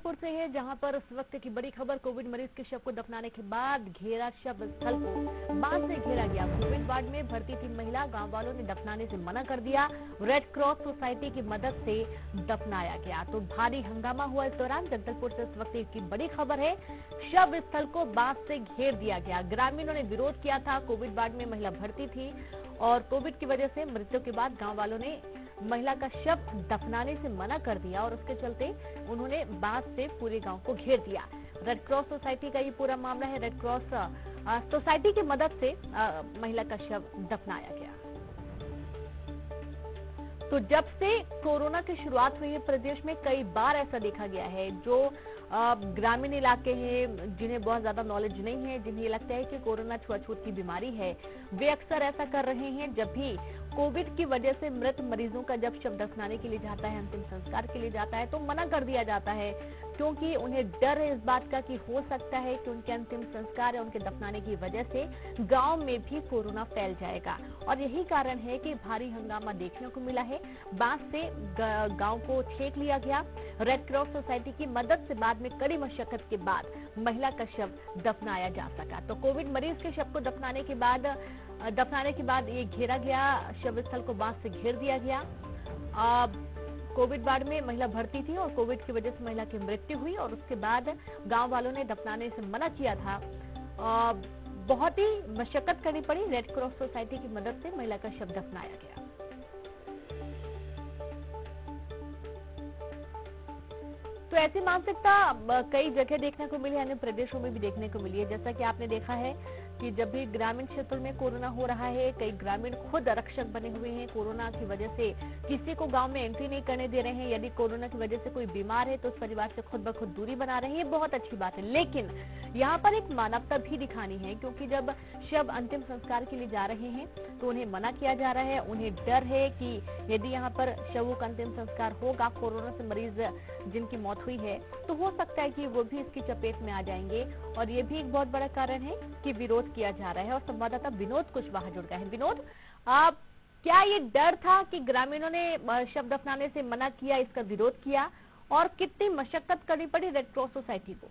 जगदलपुर से है, जहां पर उस वक्त की बड़ी खबर, कोविड मरीज के शव को दफनाने के बाद घेरा शव स्थल को बांस से घेरा गया। कोविड वार्ड में भर्ती थी महिला, गांव वालों ने दफनाने से मना कर दिया। रेड क्रॉस सोसाइटी की मदद से दफनाया गया तो भारी हंगामा हुआ। इस दौरान जगदलपुर से इस वक्त की बड़ी खबर है, शव स्थल को बांस से घेर दिया गया। ग्रामीणों ने विरोध किया था। कोविड वार्ड में महिला भर्ती थी और कोविड की वजह से मृत्यु के बाद गाँव वालों ने महिला का शव दफनाने से मना कर दिया और उसके चलते उन्होंने बांस से पूरे गांव को घेर दिया। रेड क्रॉस सोसाइटी का ये पूरा मामला है। रेड क्रॉस सोसाइटी की मदद से महिला का शव दफनाया गया। तो जब से कोरोना की शुरुआत हुई है प्रदेश में, कई बार ऐसा देखा गया है, जो ग्रामीण इलाके हैं, जिन्हें बहुत ज्यादा नॉलेज नहीं है, जिन्हें लगता है कि कोरोना छुआछूत की बीमारी है, वे अक्सर ऐसा कर रहे हैं। जब भी कोविड की वजह से मृत मरीजों का जब शव दफनाने के लिए जाता है, अंतिम संस्कार के लिए जाता है, तो मना कर दिया जाता है, क्योंकि उन्हें डर है इस बात का कि हो सकता है कि उनके अंतिम संस्कार या उनके दफनाने की वजह से गांव में भी कोरोना फैल जाएगा। और यही कारण है कि भारी हंगामा देखने को मिला है। बांस से गांव को छेक लिया गया। रेड क्रॉस सोसाइटी की मदद से बाद में कड़ी मशक्कत के बाद महिला का शव दफनाया जा सका। तो कोविड मरीज के शव को दफनाने के बाद ये घेरा गया, शव स्थल को बांस से घेर दिया गया। कोविड वार्ड में महिला भर्ती थी और कोविड की वजह से महिला की मृत्यु हुई और उसके बाद गांव वालों ने दफनाने से मना किया था। बहुत ही मशक्कत करनी पड़ी। रेड क्रॉस सोसाइटी की मदद से महिला का शव दफनाया गया। तो ऐसी मानसिकता कई जगह देखने को मिली है, अन्य प्रदेशों में भी देखने को मिली है। जैसा कि आपने देखा है कि जब भी ग्रामीण क्षेत्रों में कोरोना हो रहा है, कई ग्रामीण खुद आरक्षक बने हुए हैं। कोरोना की वजह से किसी को गांव में एंट्री नहीं करने दे रहे हैं। यदि कोरोना की वजह से कोई बीमार है तो उस परिवार से खुद ब खुद दूरी बना रहे हैं। ये बहुत अच्छी बात है, लेकिन यहाँ पर एक मानवता भी दिखानी है, क्योंकि जब शव अंतिम संस्कार के लिए जा रहे हैं तो उन्हें मना किया जा रहा है। उन्हें डर है कि यदि यहाँ पर शवों का अंतिम संस्कार होगा, कोरोना से मरीज जिनकी मौत हुई है, तो हो सकता है कि वो भी इसकी चपेट में आ जाएंगे। और ये भी एक बहुत बड़ा कारण है कि विरोध किया जा रहा है। और संवाददाता विनोद कुशवाहा जुड़ गए हैं। विनोद, क्या ये डर था कि ग्रामीणों ने शव दफनाने से मना किया, इसका विरोध किया, और कितनी मशक्कत करनी पड़ी रेड क्रॉस सोसाइटी को?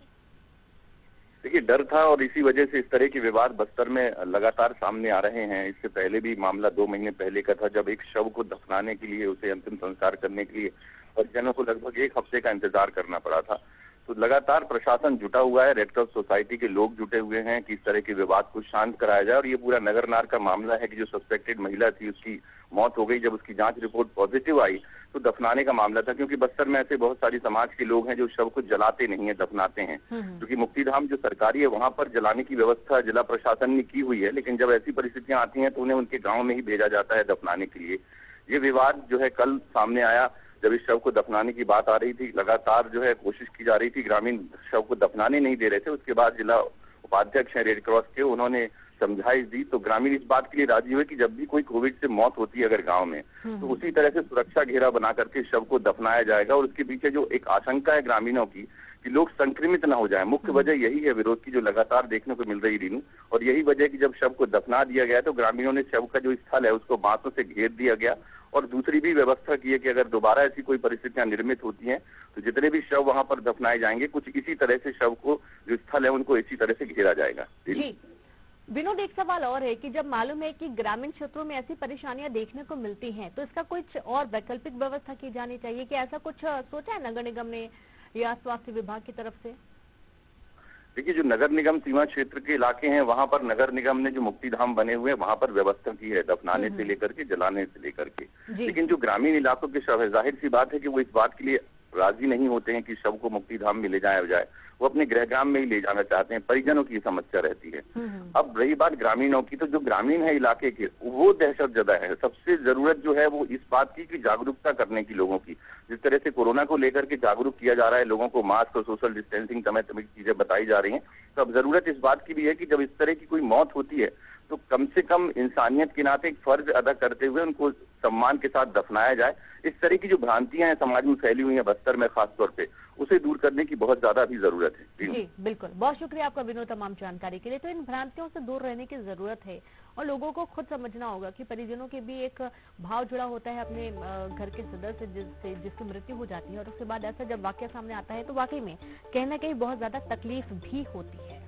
देखिए, डर था और इसी वजह से इस तरह के विवाद बस्तर में लगातार सामने आ रहे हैं। इससे पहले भी मामला 2 महीने पहले का था, जब एक शव को दफनाने के लिए, उसे अंतिम संस्कार करने के लिए परिजनों को लगभग 1 हफ्ते का इंतजार करना पड़ा था। तो लगातार प्रशासन जुटा हुआ है, रेड क्रॉस सोसाइटी के लोग जुटे हुए हैं कि इस तरह के विवाद को शांत कराया जाए। और ये पूरा नगरनार का मामला है कि जो सस्पेक्टेड महिला थी, उसकी मौत हो गई। जब उसकी जांच रिपोर्ट पॉजिटिव आई तो दफनाने का मामला था, क्योंकि बस्तर में ऐसे बहुत सारी समाज के लोग हैं जो शव को जलाते नहीं है, दफनाते हैं। क्योंकि मुक्तिधाम जो सरकारी है, वहां पर जलाने की व्यवस्था जिला प्रशासन ने की हुई है, लेकिन जब ऐसी परिस्थितियां आती हैं तो उन्हें उनके गाँव में ही भेजा जाता है दफनाने के लिए। ये विवाद जो है कल सामने आया, जब इस शव को दफनाने की बात आ रही थी। लगातार जो है कोशिश की जा रही थी, ग्रामीण शव को दफनाने नहीं दे रहे थे। उसके बाद जिला उपाध्यक्ष हैं रेड क्रॉस के, उन्होंने समझाइश दी तो ग्रामीण इस बात के लिए राजी हुए कि जब भी कोई कोविड से मौत होती है अगर गांव में, तो उसी तरह से सुरक्षा घेरा बना करके शव को दफनाया जाएगा। और उसके पीछे जो एक आशंका है ग्रामीणों की कि लोग संक्रमित न हो जाए, मुख्य वजह यही है विरोध की जो लगातार देखने को मिल रही रीनू। और यही वजह है कि जब शव को दफना दिया गया तो ग्रामीणों ने शव का जो स्थल है उसको बांसों से घेर दिया गया। और दूसरी भी व्यवस्था की है कि अगर दोबारा ऐसी कोई परिस्थितियां निर्मित होती हैं तो जितने भी शव वहां पर दफनाए जाएंगे, कुछ इसी तरह से शव को जो स्थल है उनको इसी तरह से घेरा जाएगा। जी विनोद, एक सवाल और है कि जब मालूम है कि ग्रामीण क्षेत्रों में ऐसी परेशानियां देखने को मिलती हैं, तो इसका कुछ और वैकल्पिक व्यवस्था की जानी चाहिए कि ऐसा कुछ सोचा है नगर निगम ने या स्वास्थ्य विभाग की तरफ से? देखिए, जो नगर निगम सीमा क्षेत्र के इलाके हैं वहां पर नगर निगम ने जो मुक्तिधाम बने हुए हैं वहां पर व्यवस्था की है, दफनाने से लेकर के जलाने से लेकर के। लेकिन जो ग्रामीण इलाकों के शव है, जाहिर सी बात है कि वो इस बात के लिए राजी नहीं होते हैं कि शव को मुक्तिधाम में ले जाया जाए। वो अपने गृहग्राम में ही ले जाना चाहते हैं। परिजनों की समस्या रहती है। अब रही बात ग्रामीणों की, तो जो ग्रामीण है इलाके के, वो दहशत ज़दा है। सबसे जरूरत जो है वो इस बात की कि जागरूकता करने की लोगों की। जिस तरह से कोरोना को लेकर के जागरूक किया जा रहा है, लोगों को मास्क और सोशल डिस्टेंसिंग तमाम चीजें बताई जा रही हैं, तो अब जरूरत इस बात की भी है कि जब इस तरह की कोई मौत होती है तो कम से कम इंसानियत के नाते एक फर्ज अदा करते हुए उनको सम्मान के साथ दफनाया जाए। इस तरह की जो भ्रांतियां हैं समाज में फैली हुई हैं, बस्तर में खास तौर पे, उसे दूर करने की बहुत ज्यादा भी जरूरत है। जी बिल्कुल, बहुत शुक्रिया आपका विनोद तमाम जानकारी के लिए। तो इन भ्रांतियों से दूर रहने की जरूरत है और लोगों को खुद समझना होगा कि परिजनों के भी एक भाव जुड़ा होता है अपने घर के सदस्य जिसकी मृत्यु हो जाती है, और उसके बाद ऐसा जब वाकया सामने आता है तो वाकई में कहीं ना कहीं बहुत ज्यादा तकलीफ भी होती है।